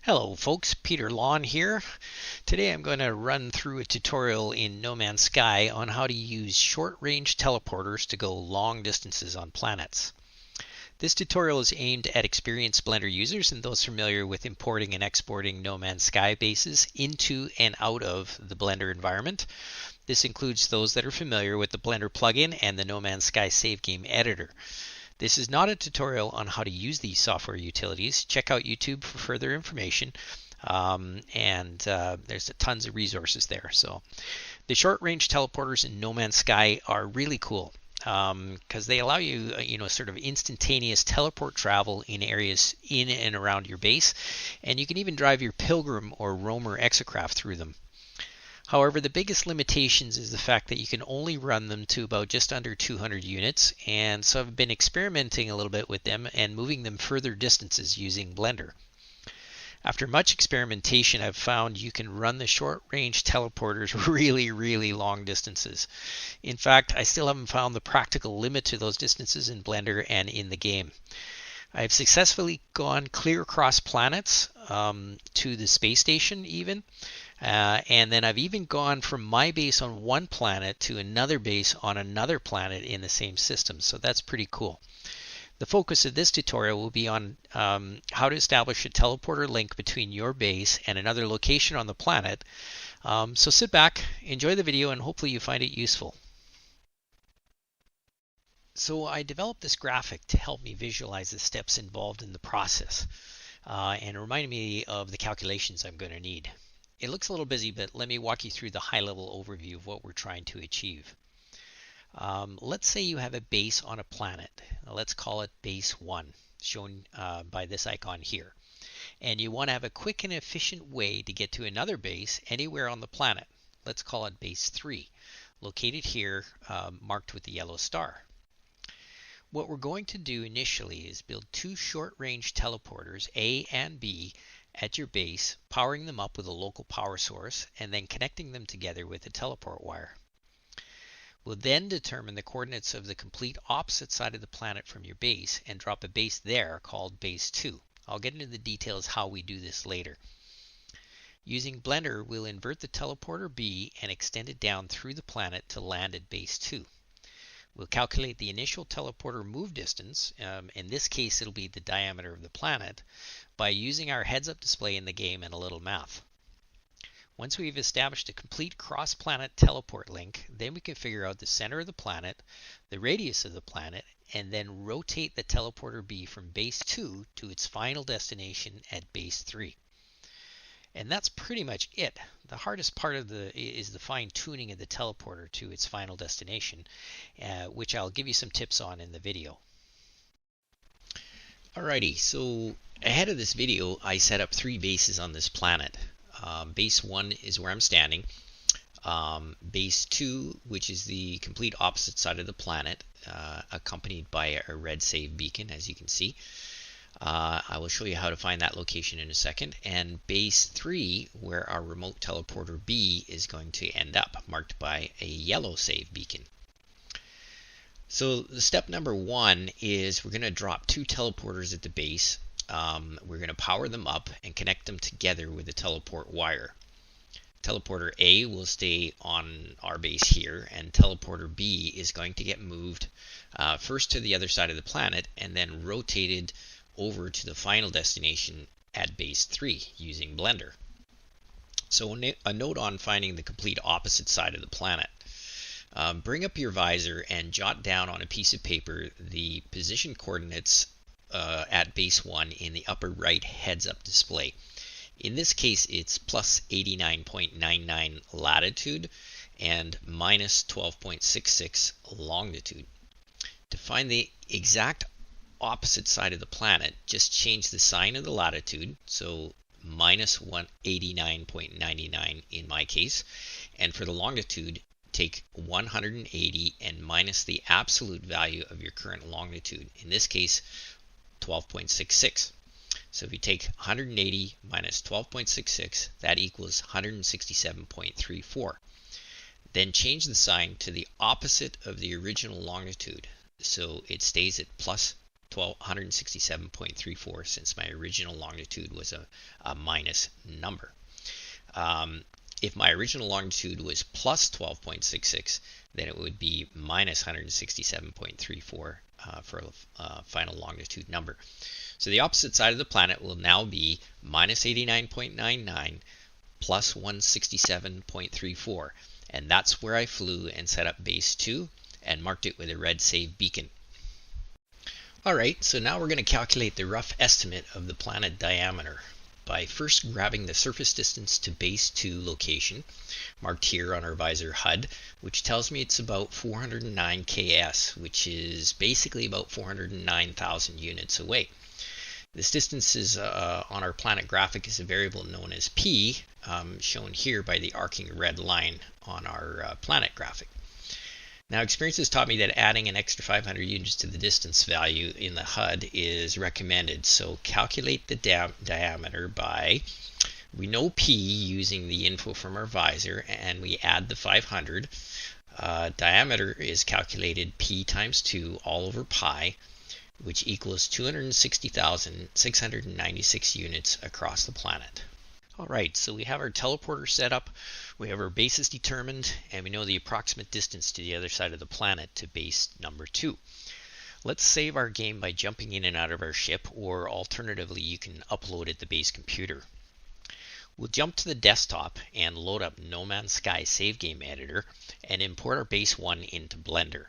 Hello folks, Peter Lawn here. Today I'm going to run through a tutorial in No Man's Sky on how to use short-range teleporters to go long distances on planets. This tutorial is aimed at experienced Blender users and those familiar with importing and exporting No Man's Sky bases into and out of the Blender environment. This includes those that are familiar with the Blender plugin and the No Man's Sky save game editor. This is not a tutorial on how to use these software utilities. Check out YouTube for further information, there's tons of resources there. So the short-range teleporters in No Man's Sky are really cool because they allow you, sort of instantaneous teleport travel in areas in and around your base, and you can even drive your Pilgrim or Roamer exocraft through them. However, the biggest limitations is the fact that you can only run them to about just under 200 units, and so I've been experimenting a little bit with them and moving them further distances using Blender. After much experimentation, I've found you can run the short-range teleporters really long distances. In fact, I still haven't found the practical limit to those distances in Blender and in the game. I've successfully gone clear across planets to the space station even. And then I've even gone from my base on one planet to another base on another planet in the same system. So that's pretty cool. The focus of this tutorial will be on how to establish a teleporter link between your base and another location on the planet. So sit back, enjoy the video, and hopefully you find it useful. So I developed this graphic to help me visualize the steps involved in the process and remind me of the calculations I'm going to need. It looks a little busy, but let me walk you through the high-level overview of what we're trying to achieve. Let's say you have a base on a planet. Let's call it base 1, shown by this icon here. And you want to have a quick and efficient way to get to another base anywhere on the planet. Let's call it base 3, located here, marked with the yellow star. What we're going to do initially is build two short-range teleporters, A and B, at your base, powering them up with a local power source, and then connecting them together with a teleport wire. We'll then determine the coordinates of the complete opposite side of the planet from your base and drop a base there called base 2. I'll get into the details how we do this later. Using Blender, we'll invert the teleporter B and extend it down through the planet to land at base 2. We'll calculate the initial teleporter move distance, in this case it'll be the diameter of the planet, by using our heads-up display in the game and a little math. Once we've established a complete cross-planet teleport link, then we can figure out the center of the planet, the radius of the planet, and then rotate the teleporter B from base 2 to its final destination at base 3. And that's pretty much it. The hardest part is the fine-tuning of the teleporter to its final destination, which I'll give you some tips on in the video. Alrighty, so ahead of this video, I set up 3 bases on this planet. Base 1 is where I'm standing. Base 2, which is the complete opposite side of the planet, accompanied by a red save beacon, as you can see. I will show you how to find that location in a second. And base 3, where our remote teleporter B is going to end up, marked by a yellow save beacon. So the step number 1 is we're going to drop 2 teleporters at the base. We're going to power them up and connect them together with a teleport wire. Teleporter A will stay on our base here, and teleporter B is going to get moved first to the other side of the planet and then rotated over to the final destination at base 3 using Blender. So a note on finding the complete opposite side of the planet. Bring up your visor and jot down on a piece of paper the position coordinates at base 1 in the upper right heads-up display. In this case, it's plus 89.99 latitude and minus 12.66 longitude. To find the exact opposite side of the planet, just change the sign of the latitude, so minus 189.99 in my case, and for the longitude, take 180 and minus the absolute value of your current longitude, in this case 12.66. So if you take 180 minus 12.66, that equals 167.34. Then change the sign to the opposite of the original longitude, so it stays at plus 167.34 since my original longitude was a minus number. If my original longitude was plus 12.66, then it would be minus 167.34 for a final longitude number. So the opposite side of the planet will now be minus 89.99 plus 167.34. And that's where I flew and set up base 2 and marked it with a red save beacon. Alright, so now we're going to calculate the rough estimate of the planet diameter by first grabbing the surface distance to base 2 location, marked here on our visor HUD, which tells me it's about 409 kS, which is basically about 409,000 units away. This distance is on our planet graphic is a variable known as P, shown here by the arcing red line on our planet graphic. Now, experience has taught me that adding an extra 500 units to the distance value in the HUD is recommended. So calculate the diameter by, we know P using the info from our visor, and we add the 500. Diameter is calculated P times 2 all over pi, which equals 260,696 units across the planet. Alright, so we have our teleporter set up, we have our bases determined, and we know the approximate distance to the other side of the planet to base number 2. Let's save our game by jumping in and out of our ship, or alternatively you can upload it to the base computer. We'll jump to the desktop and load up No Man's Sky Save Game Editor and import our base 1 into Blender.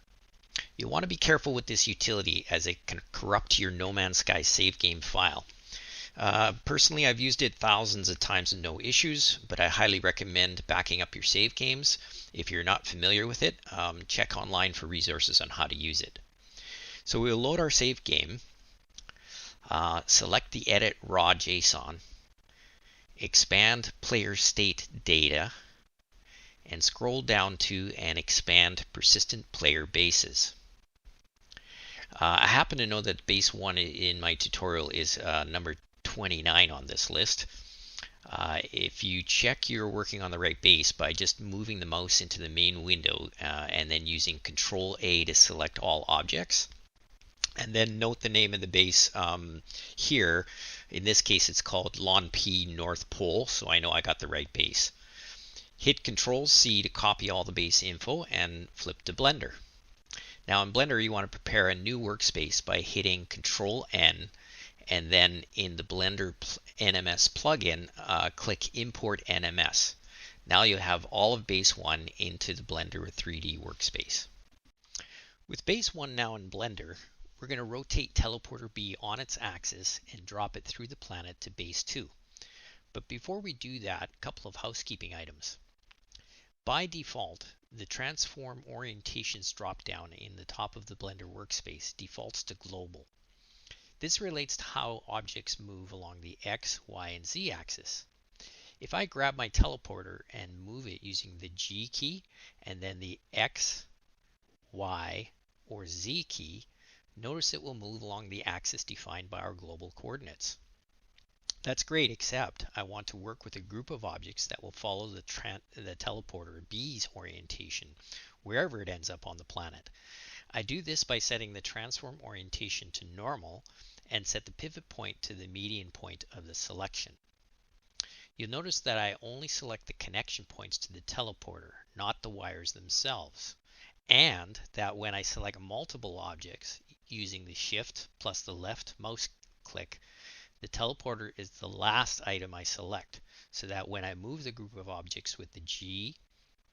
You'll want to be careful with this utility as it can corrupt your No Man's Sky save game file. Personally, I've used it thousands of times and no issues, but I highly recommend backing up your save games. If you're not familiar with it, check online for resources on how to use it. So we'll load our save game, select the Edit Raw JSON, expand player state data, and scroll down to and expand persistent player bases. I happen to know that base 1 in my tutorial is number 29 on this list. If you check you're working on the right base by just moving the mouse into the main window and then using Control A to select all objects, and then note the name of the base here. In this case it's called Lon P North Pole, so I know I got the right base. Hit Control C to copy all the base info and flip to Blender. Now in Blender you want to prepare a new workspace by hitting Control N, and then in the Blender NMS plugin, click Import NMS. Now you have all of base 1 into the Blender 3D workspace. With base 1 now in Blender, we're going to rotate Teleporter B on its axis and drop it through the planet to base 2. But before we do that, a couple of housekeeping items. By default, the Transform Orientations dropdown in the top of the Blender workspace defaults to Global. This relates to how objects move along the X, Y, and Z axis. If I grab my teleporter and move it using the G key and then the X, Y, or Z key, notice it will move along the axis defined by our global coordinates. That's great, except I want to work with a group of objects that will follow the teleporter B's orientation wherever it ends up on the planet. I do this by setting the transform orientation to normal and set the pivot point to the median point of the selection. You'll notice that I only select the connection points to the teleporter, not the wires themselves, and that when I select multiple objects using the shift plus the left mouse click, the teleporter is the last item I select, so that when I move the group of objects with the G,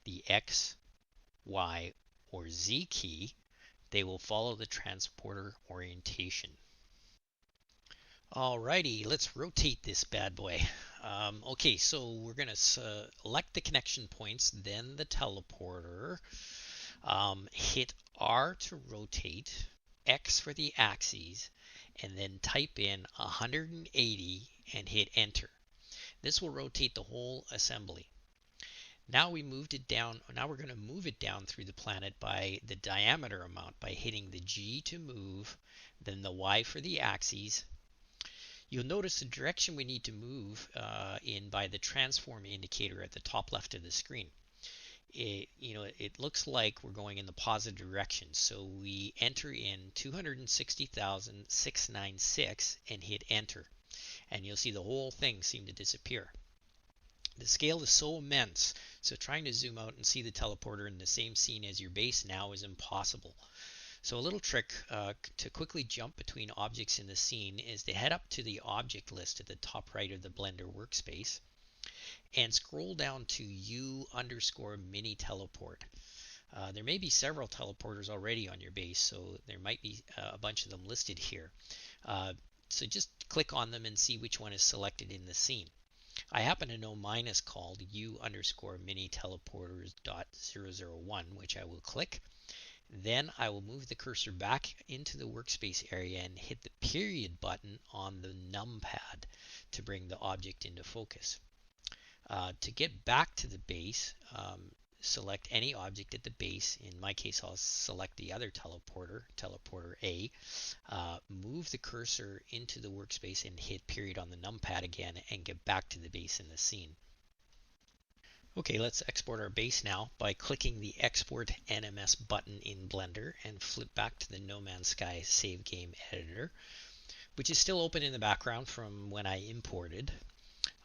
the X, Y, or Z key, they will follow the transporter orientation. Alrighty, let's rotate this bad boy. Okay, so we're going to select the connection points, then the teleporter, hit R to rotate, X for the axes, and then type in 180 and hit enter. This will rotate the whole assembly. Now we moved it down. Now we're going to move it down through the planet by the diameter amount by hitting the G to move, then the Y for the axes. You'll notice the direction we need to move in by the transform indicator at the top left of the screen. it looks like we're going in the positive direction. So we enter in 260,696 and hit enter. And you'll see the whole thing seem to disappear. The scale is so immense, so trying to zoom out and see the teleporter in the same scene as your base now is impossible. So a little trick to quickly jump between objects in the scene is to head up to the object list at the top right of the Blender workspace and scroll down to U_mini teleport. There may be several teleporters already on your base, so there might be a bunch of them listed here. So just click on them and see which one is selected in the scene. I happen to know mine is called U_mini teleporters.001, which I will click. Then I will move the cursor back into the workspace area and hit the period button on the numpad to bring the object into focus. To get back to the base, select any object at the base. In my case, I'll select the other teleporter, teleporter A. Move the cursor into the workspace and hit period on the numpad again and get back to the base in the scene. Okay, let's export our base now by clicking the Export NMS button in Blender and flip back to the No Man's Sky Save Game Editor, which is still open in the background from when I imported.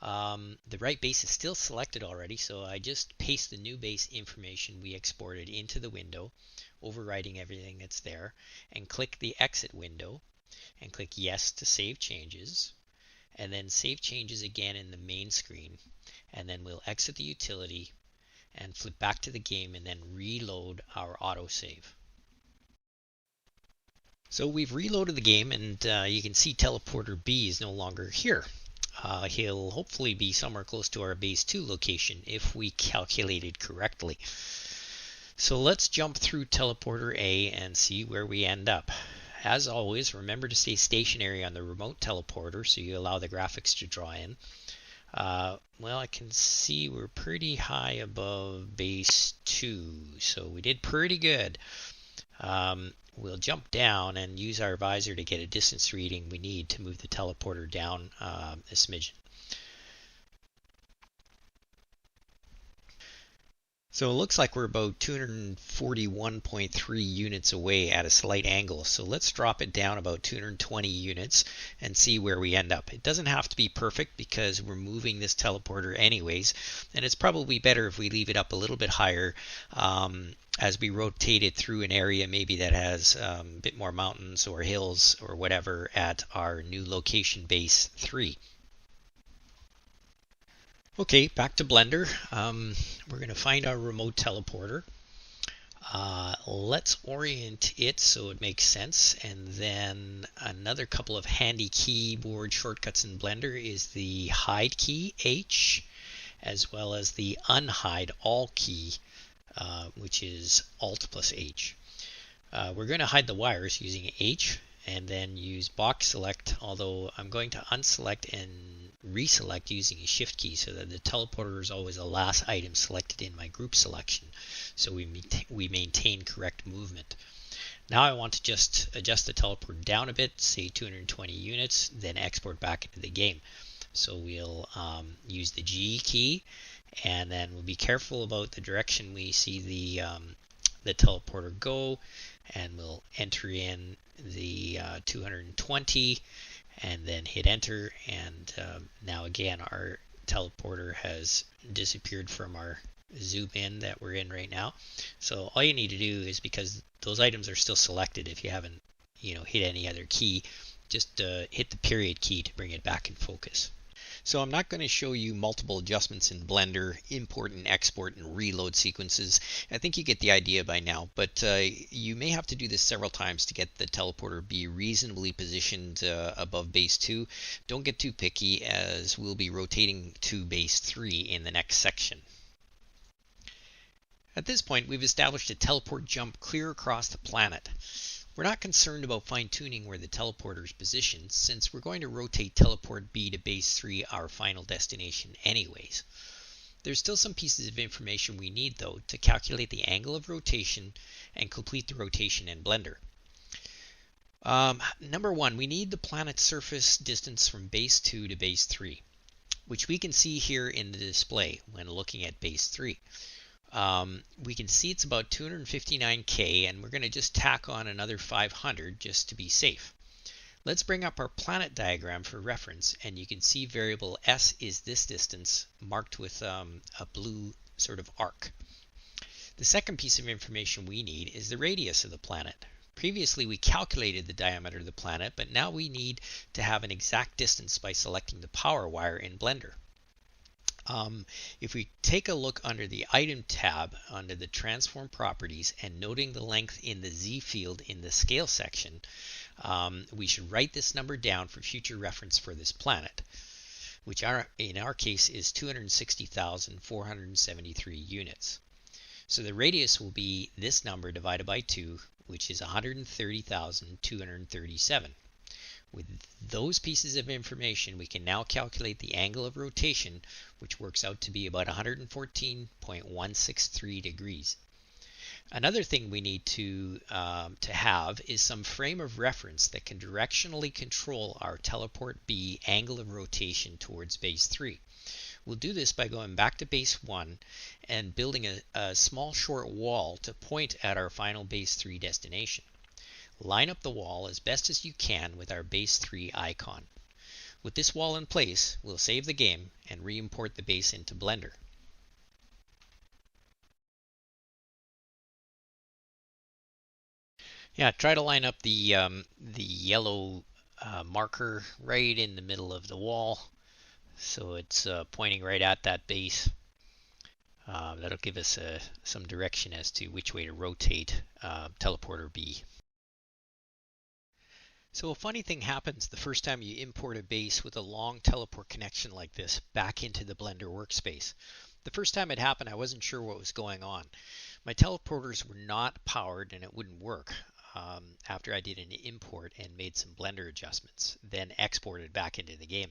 The right base is still selected already, so I just paste the new base information we exported into the window, overriding everything that's there, and click the Exit window, and click Yes to save changes, and then save changes again in the main screen, and then we'll exit the utility and flip back to the game and then reload our autosave. So we've reloaded the game, and you can see Teleporter B is no longer here. He'll hopefully be somewhere close to our base 2 location if we calculated correctly. So let's jump through Teleporter A and see where we end up. As always, remember to stay stationary on the remote teleporter so you allow the graphics to draw in. Well, I can see we're pretty high above base 2, so we did pretty good. We'll jump down and use our visor to get a distance reading we need to move the teleporter down a smidgen. So it looks like we're about 241.3 units away at a slight angle. So let's drop it down about 220 units and see where we end up. It doesn't have to be perfect because we're moving this teleporter anyways, and it's probably better if we leave it up a little bit higher as we rotate it through an area maybe that has a bit more mountains or hills or whatever at our new location base 3. Okay, back to Blender. We're going to find our remote teleporter. Let's orient it so it makes sense, and then another couple of handy keyboard shortcuts in Blender is the hide key, H, as well as the unhide all key, which is Alt plus H. We're going to hide the wires using H and then use box select, although I'm going to unselect and reselect using a shift key so that the teleporter is always the last item selected in my group selection, so we maintain correct movement. Now I want to just adjust the teleport down a bit, say 220 units, then export back into the game. So we'll use the G key, and then we'll be careful about the direction we see the teleporter go, and we'll enter in the 220 and then hit enter, and now again our teleporter has disappeared from our zoom in that we're in right now. So all you need to do is, because those items are still selected, if you haven't hit any other key, just hit the period key to bring it back in focus. So I'm not going to show you multiple adjustments in Blender, import and export and reload sequences. I think you get the idea by now, but you may have to do this several times to get the teleporter be reasonably positioned above base 2. Don't get too picky, as we'll be rotating to base 3 in the next section. At this point, we've established a teleport jump clear across the planet. We're not concerned about fine-tuning where the teleporter is positioned, since we're going to rotate teleport B to base 3, our final destination anyways. There's still some pieces of information we need, though, to calculate the angle of rotation and complete the rotation in Blender. Number 1, we need the planet's surface distance from base 2 to base 3, which we can see here in the display when looking at base 3. we can see it's about 259K, and we're going to just tack on another 500 just to be safe. Let's bring up our planet diagram for reference, and you can see variable S is this distance marked with a blue sort of arc. The second piece of information we need is the radius of the planet. Previously we calculated the diameter of the planet, but now we need to have an exact distance by selecting the power wire in Blender. If we take a look under the Item tab under the Transform Properties and noting the length in the Z field in the Scale section, we should write this number down for future reference for this planet, which in our case is 260,473 units. So the radius will be this number divided by 2, which is 130,237. With those pieces of information, we can now calculate the angle of rotation, which works out to be about 114.163 degrees. Another thing we need to have is some frame of reference that can directionally control our teleport B angle of rotation towards base 3. We'll do this by going back to base 1 and building a small short wall to point at our final base 3 destination. Line up the wall as best as you can with our base 3 icon. With this wall in place, we'll save the game and re-import the base into Blender. Yeah, try to line up the yellow marker right in the middle of the wall, so it's pointing right at that base. That'll give us some direction as to which way to rotate teleporter B. So a funny thing happens the first time you import a base with a long teleport connection like this back into the Blender workspace. The first time it happened, I wasn't sure what was going on. My teleporters were not powered and it wouldn't work. After I did an import and made some Blender adjustments, then exported back into the game.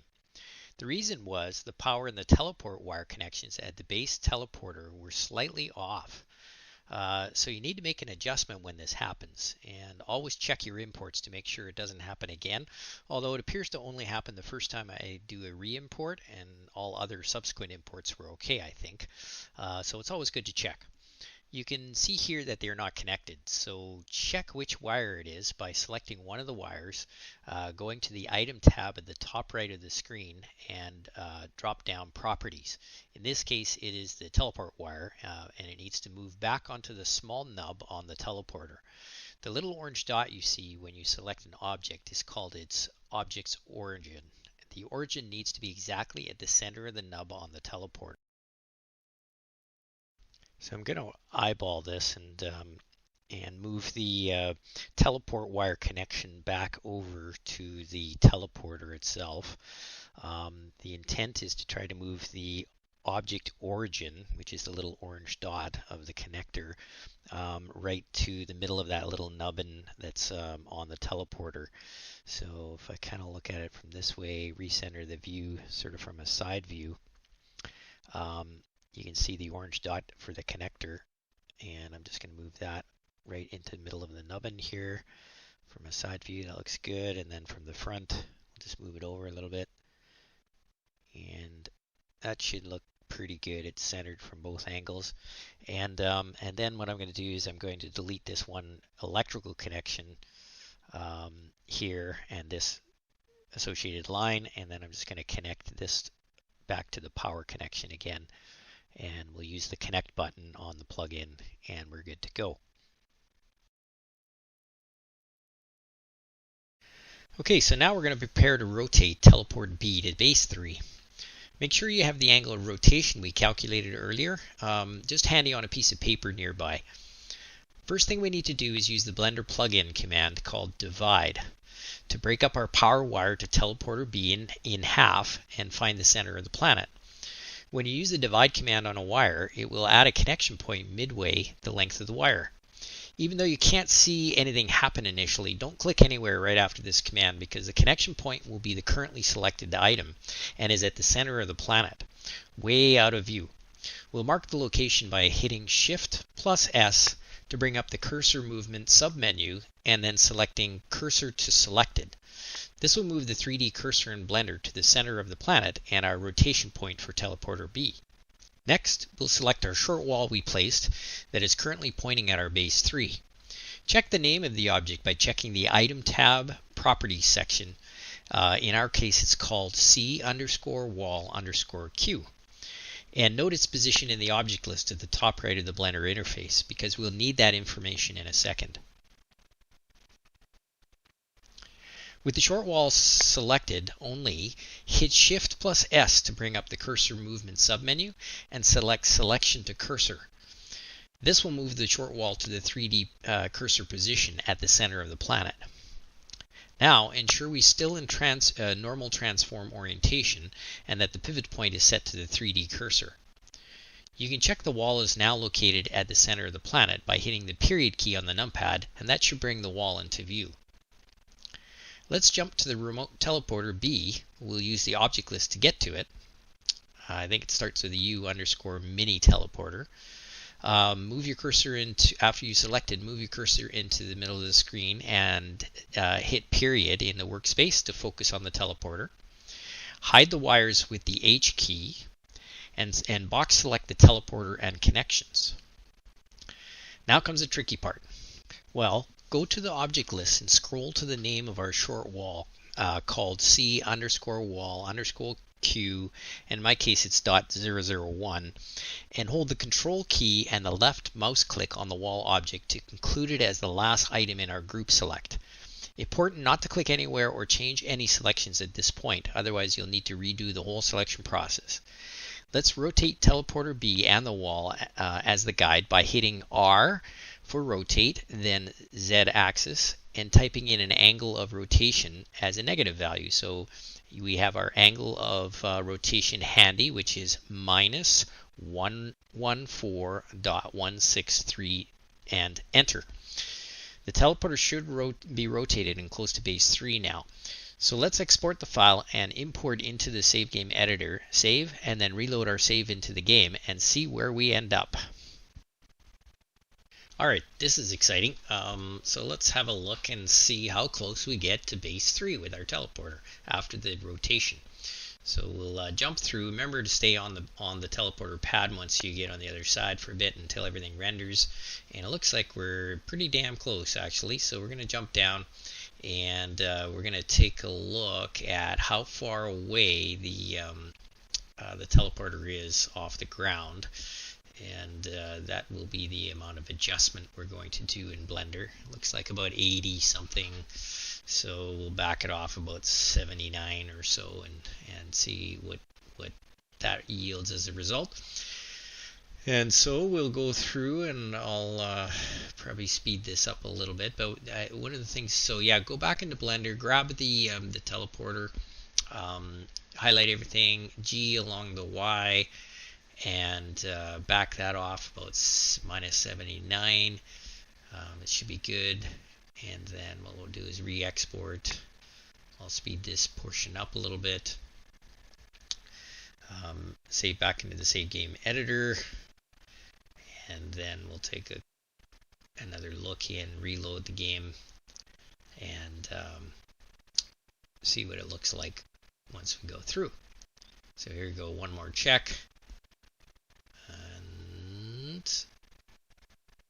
The reason was the power in the teleport wire connections at the base teleporter were slightly off. So you need to make an adjustment when this happens, and always check your imports to make sure it doesn't happen again, although it appears to only happen the first time I do a re-import, and all other subsequent imports were okay, I think. So it's always good to check. You can see here that they're not connected, so check which wire it is by selecting one of the wires, going to the Item tab at the top right of the screen, and drop down Properties. In this case, it is the teleport wire, and it needs to move back onto the small nub on the teleporter. The little orange dot you see when you select an object is called its object's origin. The origin needs to be exactly at the center of the nub on the teleporter. So I'm going to eyeball this and move the teleport wire connection back over to the teleporter itself. The intent is to try to move the object origin, which is the little orange dot of the connector, right to the middle of that little nubbin that's on the teleporter. So if I kind of look at it from this way, recenter the view sort of from a side view, you can see the orange dot for the connector, and I'm just going to move that right into the middle of the nubbin here. From a side view, that looks good, and then from the front, we'll just move it over a little bit, and that should look pretty good. It's centered from both angles, and then what I'm going to do is I'm going to delete this one electrical connection here and this associated line, and then I'm just going to connect this back to the power connection again. And we'll use the connect button on the plugin, and we're good to go. Okay, so now we're going to prepare to rotate teleport B to base 3. Make sure you have the angle of rotation we calculated earlier, just handy on a piece of paper nearby. First thing we need to do is use the Blender plugin command called divide to break up our power wire to teleporter B in half and find the center of the planet. When you use the divide command on a wire, it will add a connection point midway the length of the wire. Even though you can't see anything happen initially, don't click anywhere right after this command, because the connection point will be the currently selected item and is at the center of the planet, way out of view. We'll mark the location by hitting Shift plus S to bring up the cursor movement submenu and then selecting Cursor to Selected. This will move the 3D cursor in Blender to the center of the planet and our rotation point for teleporter B. Next, we'll select our short wall we placed that is currently pointing at our base 3. Check the name of the object by checking the Item tab Properties section. In our case, it's called C_wall_Q. And note its position in the object list at the top right of the Blender interface, because we'll need that information in a second. With the short wall selected only, hit Shift plus S to bring up the Cursor Movement submenu and select Selection to Cursor. This will move the short wall to the 3D cursor position at the center of the planet. Now, ensure we still in normal transform orientation and that the pivot point is set to the 3D cursor. You can check the wall is now located at the center of the planet by hitting the period key on the numpad, and that should bring the wall into view. Let's jump to the remote teleporter B. We'll use the object list to get to it. I think it starts with a U_mini teleporter. Move your cursor into, after you selected, move your cursor into the middle of the screen and hit period in the workspace to focus on the teleporter. Hide the wires with the H key and box select the teleporter and connections. Now comes the tricky part. Well, go to the object list and scroll to the name of our short wall called C_wall_Q, in my case it's .001, and hold the Control key and the left mouse click on the wall object to include it as the last item in our group select. Important not to click anywhere or change any selections at this point, otherwise you'll need to redo the whole selection process. Let's rotate Teleporter B and the wall as the guide by hitting R for rotate, then Z axis, and typing in an angle of rotation as a negative value. So we have our angle of rotation handy, which is minus 114.163, and enter. The teleporter should be rotated and close to base 3 now. So let's export the file and import into the save game editor, save, and then reload our save into the game and see where we end up. Alright, this is exciting. So let's have a look and see how close we get to base 3 with our teleporter after the rotation. So we'll jump through. Remember to stay on the teleporter pad once you get on the other side for a bit until everything renders. And it looks like we're pretty damn close actually. So we're going to jump down and we're going to take a look at how far away the teleporter is off the ground. And that will be the amount of adjustment we're going to do in Blender. Looks like about 80 something, so we'll back it off about 79 or so and see what that yields as a result. And so we'll go through, and I'll probably speed this up a little bit, but one of the things, so yeah, go back into Blender, grab the teleporter, highlight everything, G along the Y, and back that off about minus 79. It should be good. And then what we'll do is re-export. I'll speed this portion up a little bit. Save back into the save game editor, and then we'll take another look in, reload the game, and see what it looks like once we go through. So here we go, one more check. And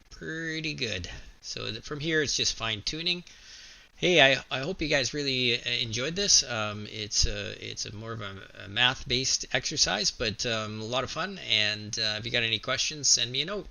pretty good. So from here it's just fine tuning. Hey, I hope you guys really enjoyed this. It's a more of a math based exercise, but a lot of fun. And if you got any questions, send me a note.